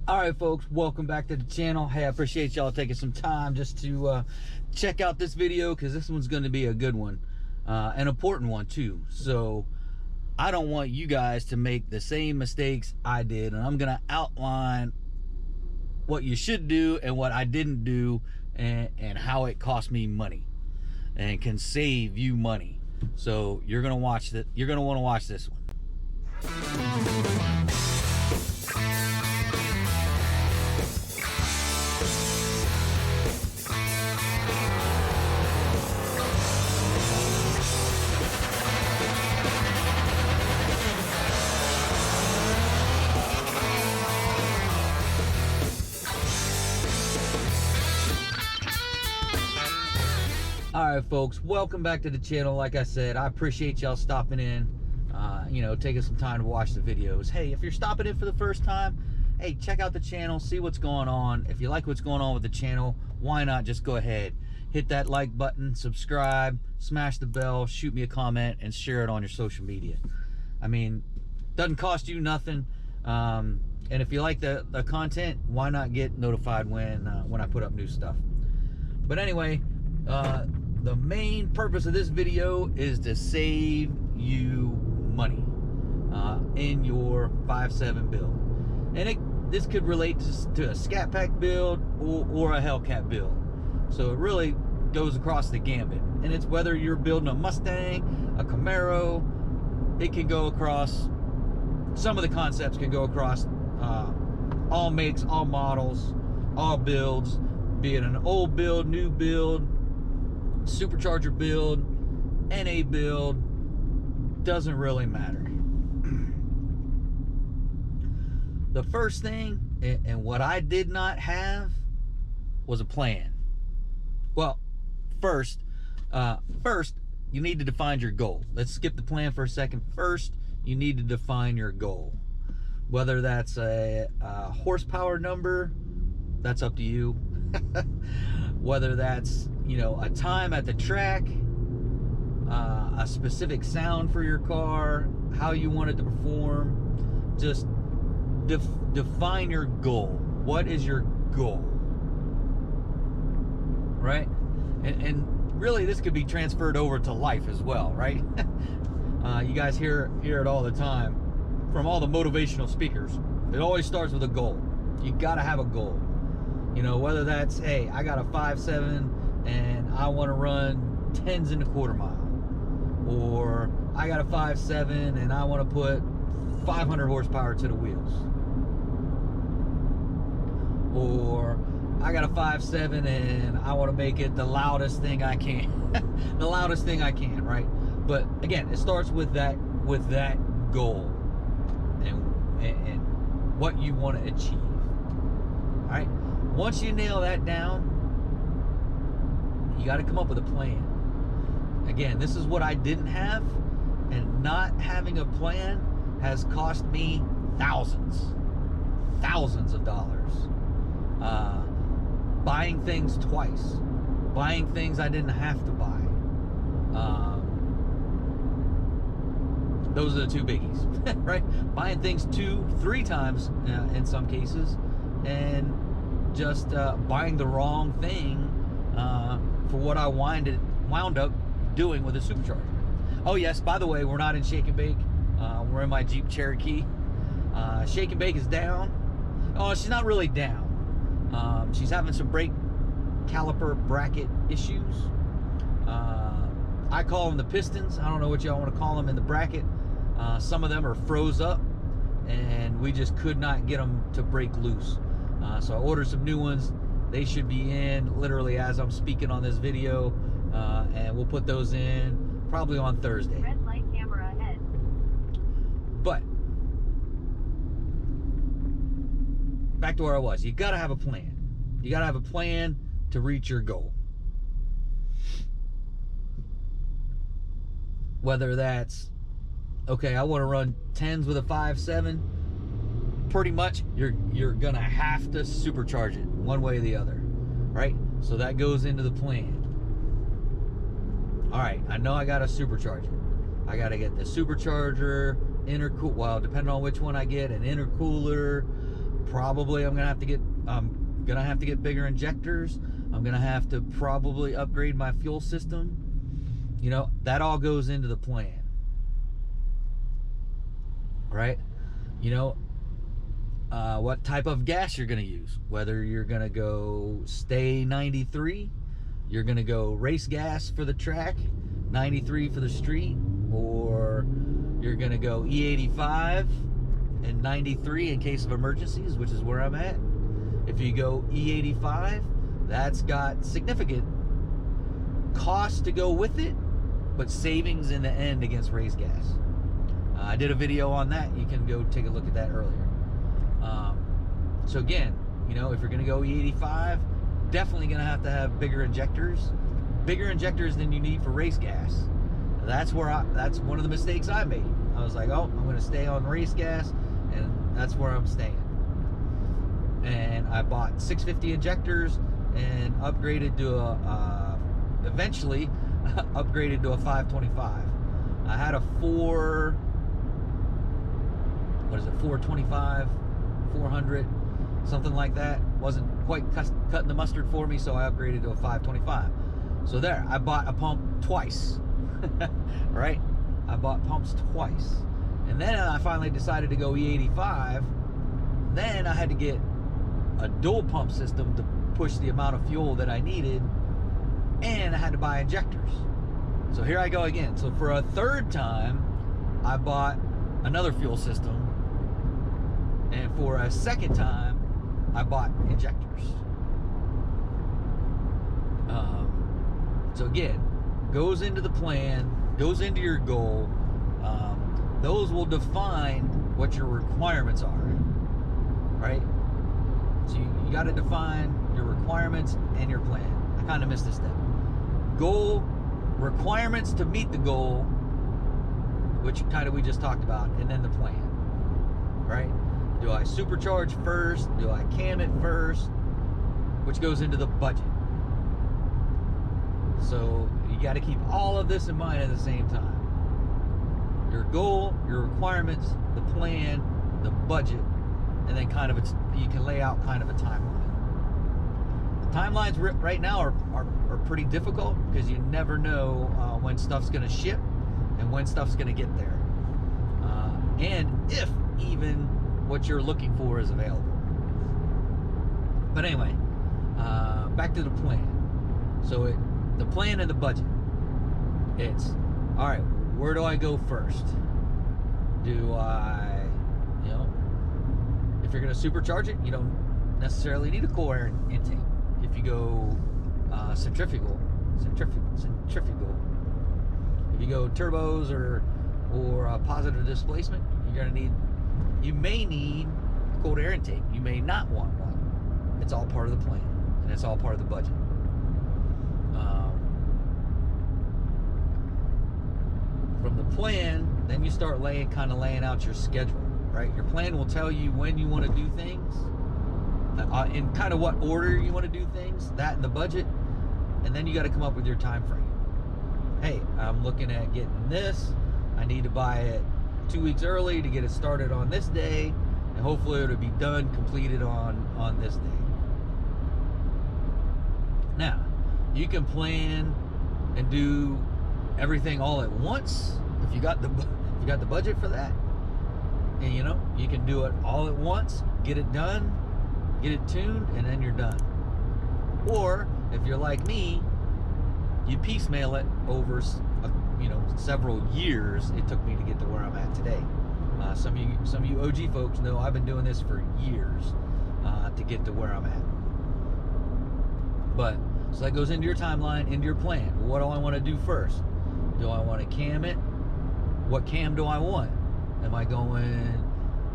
All right, folks, welcome back to the channel. Hey, I appreciate y'all taking some time just to check out this video, because this one's going to be a good one, an important one too. So I don't want you guys to make the same mistakes I did, and I'm going to outline what you should do and what I didn't do, and how it cost me money and can save you money. So you're going to watch that. You're going to want to watch this one. All right, folks, welcome back to the channel. Like I said, I appreciate y'all stopping in, you know, taking some time to watch the videos. Hey, if you're stopping in for the first time, hey, check out the channel, see what's going on. If you like what's going on with the channel, why not just go ahead, hit that like button, subscribe, smash the bell, shoot me a comment, and share it on your social media. I mean, doesn't cost you nothing. And if you like the content, why not get notified when I put up new stuff? But anyway, the main purpose of this video is to save you money in your 5.7 build. And this could relate to a Scat Pack build or a Hellcat build. So it really goes across the gambit. And it's whether you're building a Mustang, a Camaro, it can go across, some of the concepts can go across all makes, all models, all builds, be it an old build, new build, supercharger build, NA build, doesn't really matter. The first thing, and what I did not have, was a plan. Well, first you need to define your goal. Let's skip the plan for a second. First, you need to define your goal. Whether that's a horsepower number, that's up to you. Whether that's, you know, a time at the track, a specific sound for your car, how you want it to perform, just define your goal. What is your goal? Right? And really, this could be transferred over to life as well, right? You guys hear it all the time from all the motivational speakers. It always starts with a goal. You gotta have a goal. You know, whether that's, hey, I got a 5.7 and I want to run 10s in a quarter mile, or I got a 5.7 and I want to put 500 horsepower to the wheels, or I got a 5.7 and I want to make it the loudest thing I can. The loudest thing I can, right? But again, it starts with that goal and what you want to achieve. All right. Once you nail that down, you got to come up with a plan. Again, this is what I didn't have, and not having a plan has cost me thousands of dollars. Buying things twice, buying things I didn't have to buy. Those are the two biggies, right? Buying things 2-3 times in some cases, and just buying the wrong thing for what I wound up doing with a supercharger. Oh yes, by the way, we're not in Shake and Bake. We're in my Jeep Cherokee. Shake and Bake is down. Oh, she's not really down. She's having some brake caliper bracket issues. I call them the pistons. I don't know what y'all want to call them in the bracket. Some of them are froze up, and we just could not get them to break loose. So I ordered some new ones. They should be in literally as I'm speaking on this video, and we'll put those in probably on Thursday. Red light, camera ahead. But back to where I was. You got to have a plan. You got to have a plan to reach your goal. Whether that's, okay, I want to run 10s with a 5.7. Pretty much you're gonna have to supercharge it one way or the other, right? So that goes into the plan. All right, I know I gotta supercharge it. I gotta get the supercharger, intercool, well, depending on which one I get, an intercooler, Probably I'm gonna have to get bigger injectors. I'm gonna have to probably upgrade my fuel system. You know, that all goes into the plan, right? You know, what type of gas you're gonna use, whether you're gonna go stay 93, you're gonna go race gas for the track, 93 for the street, or you're gonna go E85 and 93 in case of emergencies, which is where I'm at. If you go E85, that's got significant cost to go with it, but savings in the end against race gas. I did a video on that. You can go take a look at that earlier. So again, you know, if you're gonna go E85, definitely gonna have to have bigger injectors than you need for race gas. That's one of the mistakes I made. I was like, oh, I'm gonna stay on race gas, and that's where I'm staying. And I bought 650 injectors and upgraded to eventually upgraded to a 525. I had a 425, 400, something like that. Wasn't quite cutting the mustard for me, so I upgraded to a 525. So there, I bought a pump twice, right? I bought pumps twice. And then I finally decided to go E85. Then I had to get a dual pump system to push the amount of fuel that I needed, and I had to buy injectors. So here I go again. So for a third time, I bought another fuel system, and for a second time, I bought injectors. So again, goes into the plan, goes into your goal. Those will define what your requirements are, right? So you got to define your requirements and your plan. I kind of missed this step. Goal, requirements to meet the goal, which kind of we just talked about, and then the plan, right? Do I supercharge first? Do I cam it first? Which goes into the budget. So you got to keep all of this in mind at the same time. Your goal, your requirements, the plan, the budget, and then kind of you can lay out kind of a timeline. The timelines right now are pretty difficult because you never know when stuff's going to ship and when stuff's going to get there, and if even what you're looking for is available. But anyway, back to the plan. So the plan and the budget. It's all right. Where do I go first? Do I, you know, if you're going to supercharge it, you don't necessarily need a cool air intake. If you go centrifugal. If you go turbos or positive displacement, you may need a cold air intake. You may not want one. It's all part of the plan, and it's all part of the budget. From the plan, then you start laying out your schedule, right? Your plan will tell you when you want to do things, in kind of what order you want to do things, that and the budget, and then you got to come up with your time frame. Hey, I'm looking at getting this. I need to buy it 2 weeks early to get it started on this day, and hopefully it'll be completed on this day. Now, you can plan and do everything all at once if you got the budget for that, and you know you can do it all at once, get it done, get it tuned, and then you're done. Or if you're like me, you piecemeal it over several years it took me to get to where I'm at today. Some of you OG folks know I've been doing this for years to get to where I'm at. But so that goes into your timeline, into your plan. What do I want to do first? Do I want to cam it? What cam do I want? Am I going,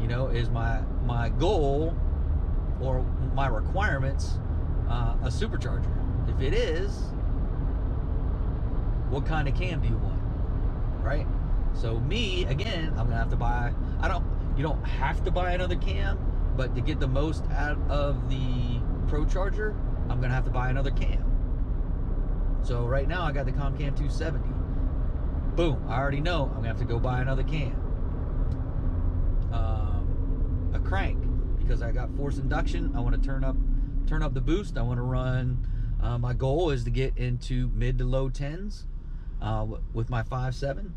is my goal or my requirements a supercharger? If it is, what kind of cam do you want? Right? So me, again, I'm gonna have to buy, you don't have to buy another cam, but to get the most out of the Procharger, I'm gonna have to buy another cam. So right now I got the Comcam 270. Boom, I already know I'm gonna have to go buy another cam. A crank, because I got forced induction. I want to turn up the boost. I want to run. My goal is to get into mid to low 10s with my 5.7.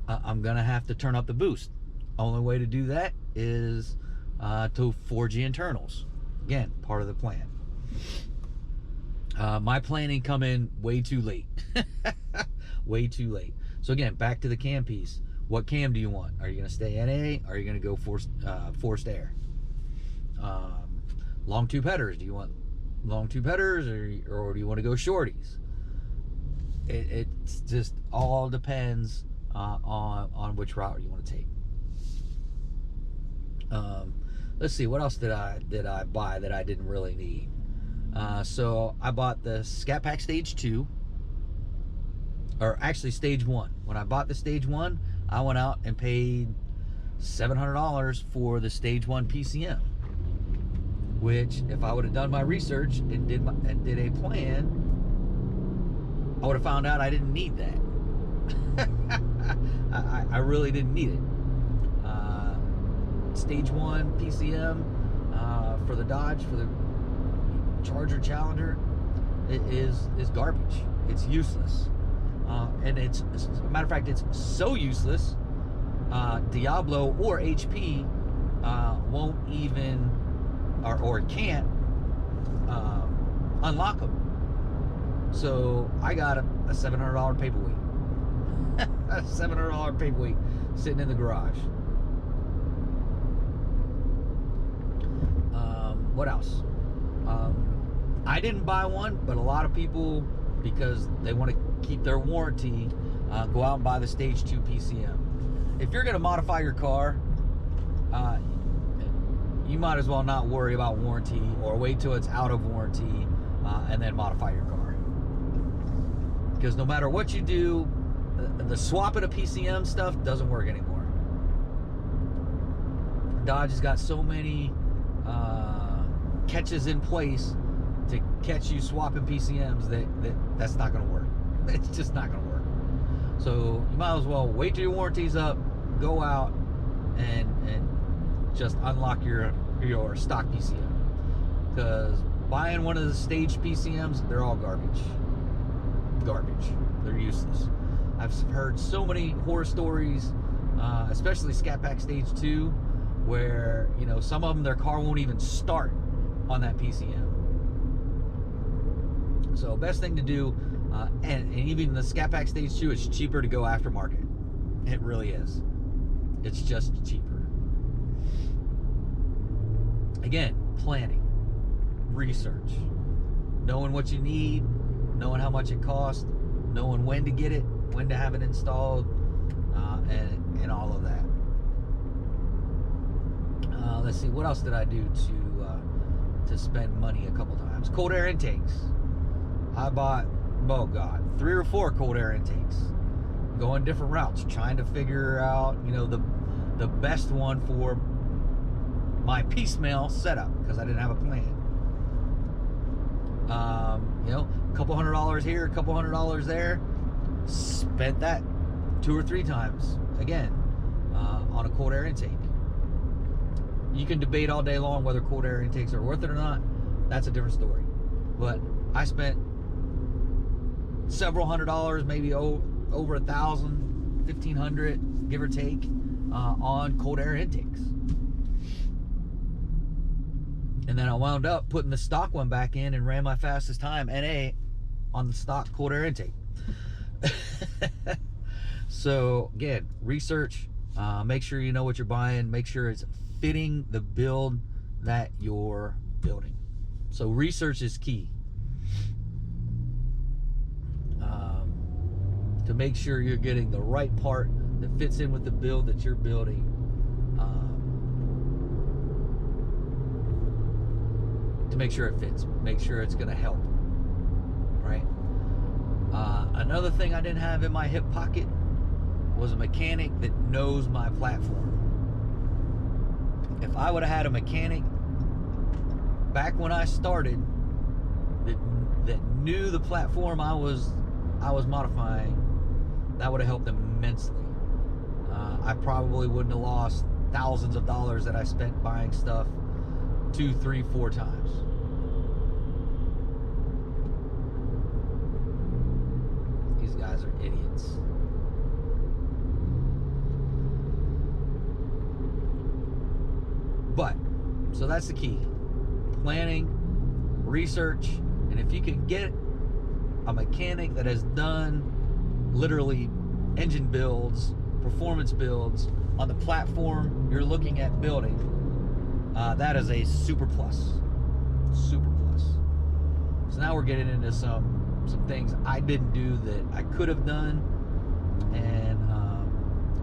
I'm gonna have to turn up the boost. Only way to do that is to 4G internals. Again, part of the plan. My planning come in way too late. Way too late. So again, back to the cam piece. What cam do you want? Are you gonna stay NA? Or are you gonna go forced air? Long tube headers. Do you want long tube headers, or do you want to go shorties? It just all depends on which route you want to take. Let's see, what else did I buy that I didn't really need? So I bought the Scat Pack Stage 2, or actually Stage 1. When I bought the Stage 1, I went out and paid $700 for the Stage 1 PCM, which if I would have done my research and did a plan, I would have found out I didn't need that. I really didn't need it. Stage 1 PCM for the Dodge, for the Charger Challenger, it is garbage. It's useless. And it's, as a matter of fact, it's so useless, Diablo or HP won't even, or can't unlock them. So I got a $700 paperweight. A $700 paperweight sitting in the garage. What else? I didn't buy one, but a lot of people, because they want to keep their warranty, go out and buy the Stage 2 PCM. If you're going to modify your car, you might as well not worry about warranty, or wait till it's out of warranty and then modify your car. Because no matter what you do, the swapping of PCM stuff doesn't work anymore. Dodge has got so many catches in place to catch you swapping PCMs that's not going to work. It's just not going to work. So you might as well wait till your warranty's up, go out and just unlock your stock PCM. Because buying one of the Stage PCMs, they're all garbage. Garbage. They're useless. I've heard so many horror stories, especially Scat Pack Stage 2, where, you know, some of them, their car won't even start on that PCM. So best thing to do, and even the Scat Pack Stage 2, it's cheaper to go aftermarket. It really is. It's just cheaper. Again, planning, research, knowing what you need, knowing how much it costs, knowing when to get it, when to have it installed, and all of that. Let's see, what else did I do to spend money a couple times? Cold air intakes. I bought, oh God, 3 or 4 cold air intakes. Going different routes, trying to figure out, you know, the best one for my piecemeal setup, because I didn't have a plan. You know, a couple $100 here, a couple $100 there. Spent that 2 or 3 times again on a cold air intake. You can debate all day long whether cold air intakes are worth it or not. That's a different story. But I spent several $100s, maybe over $1,000, $1,500, give or take, on cold air intakes. And then I wound up putting the stock one back in and ran my fastest time, NA, on the stock cold air intake. So again, research, make sure you know what you're buying, make sure it's fitting the build that you're building. So research is key. To make sure you're getting the right part that fits in with the build that you're building. To make sure it fits, make sure it's going to help, right? Another thing I didn't have in my hip pocket was a mechanic that knows my platform. If I would have had a mechanic back when I started that knew the platform I was modifying, that would have helped immensely. I probably wouldn't have lost thousands of dollars that I spent buying stuff 2, 3, 4 times. These guys are idiots. But, so that's the key. Planning, research, and if you can get a mechanic that has done literally engine builds, performance builds on the platform you're looking at building, that is a super plus. Super plus. So now we're getting into some things I didn't do that I could have done, and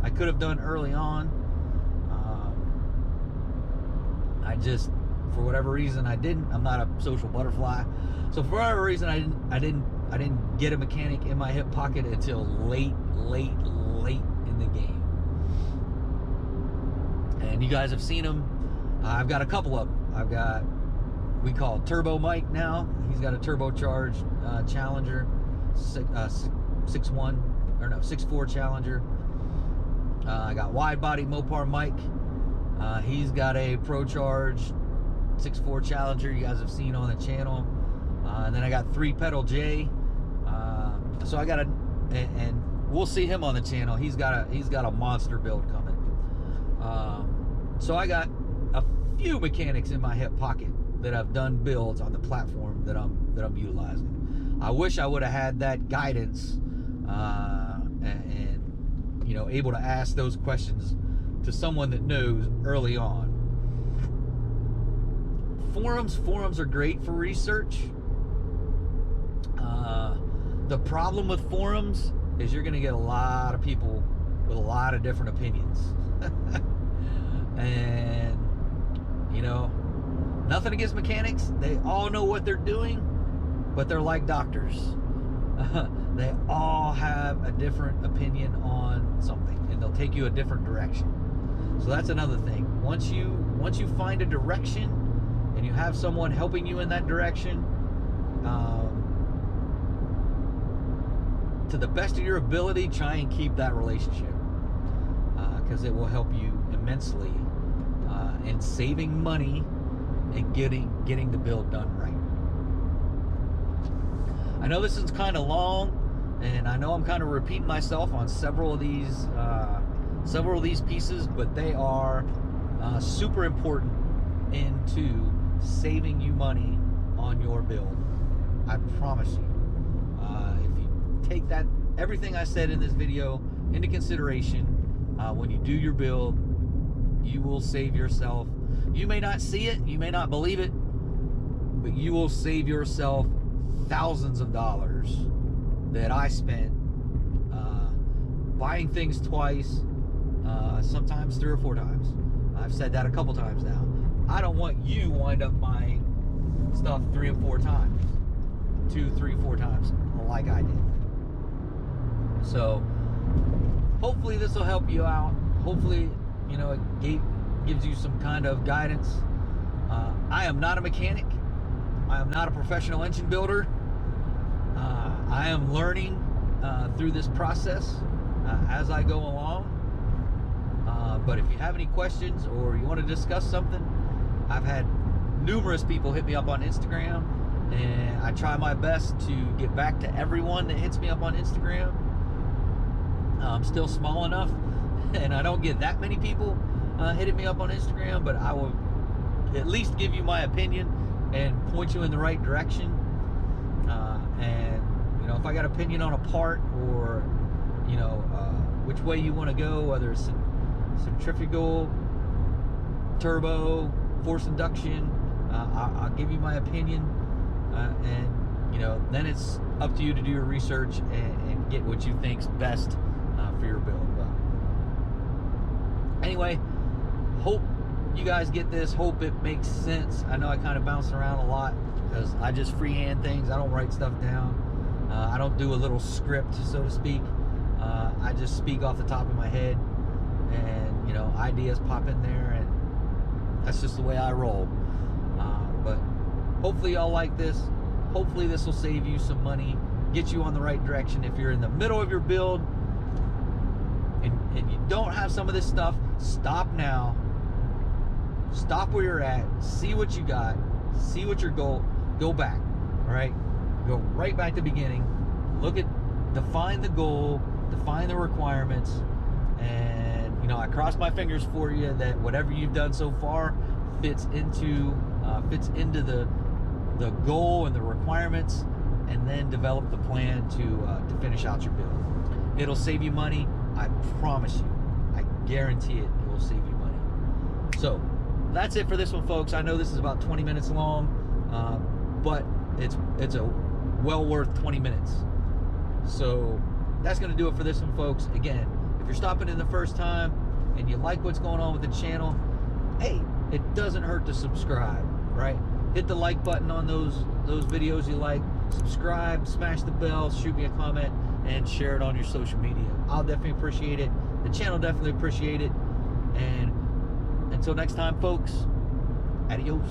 I could have done early on. I just, for whatever reason, I didn't. I'm not a social butterfly, so for whatever reason, I didn't get a mechanic in my hip pocket until late in the game. And you guys have seen them. I've got a couple of them. I've got, we call Turbo Mike now. He's got a turbocharged Challenger, 6'4" Challenger. I got wide body Mopar Mike. He's got a Procharger 6'4" Challenger you guys have seen on the channel. And then I got 3 pedal J. So I got and we'll see him on the channel. He's got a monster build coming. So I got a few mechanics in my hip pocket that have done builds on the platform that I'm utilizing. I wish I would have had that guidance and you know, able to ask those questions to someone that knows early on. Forums are great for research. The problem with forums is you're going to get a lot of people with a lot of different opinions. And, you know, nothing against mechanics. They all know what they're doing, but they're like doctors. They all have a different opinion on something, and they'll take you a different direction. So that's another thing. Once you find a direction and you have someone helping you in that direction, to the best of your ability, try and keep that relationship, because it will help you immensely in saving money and getting the build done right. I know this is kind of long, and I know I'm kind of repeating myself on several of these pieces, but they are super important into saving you money on your build. I promise you. If you take that, everything I said in this video into consideration, when you do your build, you will save yourself. You may not see it, you may not believe it, but you will save yourself thousands of dollars that I spent buying things twice, sometimes 3 or 4 times. I've said that a couple times now. I don't want you wind up buying stuff 3 or 4 times, 2, 3, 4 times, like I did. So hopefully this will help you out. Hopefully, you know, it gives you some kind of guidance. I am not a mechanic. I am not a professional engine builder. I am learning through this process as I go along. But if you have any questions or you want to discuss something, I've had numerous people hit me up on Instagram, and I try my best to get back to everyone that hits me up on Instagram. I'm still small enough, and I don't get that many people hitting me up on Instagram, but I will at least give you my opinion and point you in the right direction. And you know, if I got an opinion on a part, or you know, which way you want to go, whether it's centrifugal, turbo, force induction, I'll give you my opinion, and you know, then it's up to you to do your research and get what you think's best for your build. But anyway, hope you guys get this. Hope it makes sense. I know I kind of bounce around a lot because I just freehand things. I don't write stuff down. I don't do a little script, so to speak. I just speak off the top of my head, and you know, ideas pop in there, and that's just the way I roll. But hopefully y'all like this. Hopefully this will save you some money, get you on the right direction. If you're in the middle of your build and you don't have some of this stuff, stop now Stop where you're at, see what you got, see what your goal, go back, all right? Go right back to the beginning, define the goal, define the requirements, and you know, I cross my fingers for you that whatever you've done so far fits into the goal and the requirements, and then develop the plan to finish out your build. It'll save you money, I promise you. I guarantee it will save you money. So that's it for this one, folks. I know this is about 20 minutes long, but it's a well worth 20 minutes. So that's going to do it for this one, folks. Again, if you're stopping in the first time and you like what's going on with the channel, hey, it doesn't hurt to subscribe, right? Hit the like button on those videos you like, subscribe, smash the bell, shoot me a comment, and share it on your social media. I'll definitely appreciate it. The channel definitely appreciate it. And until next time, folks, adios.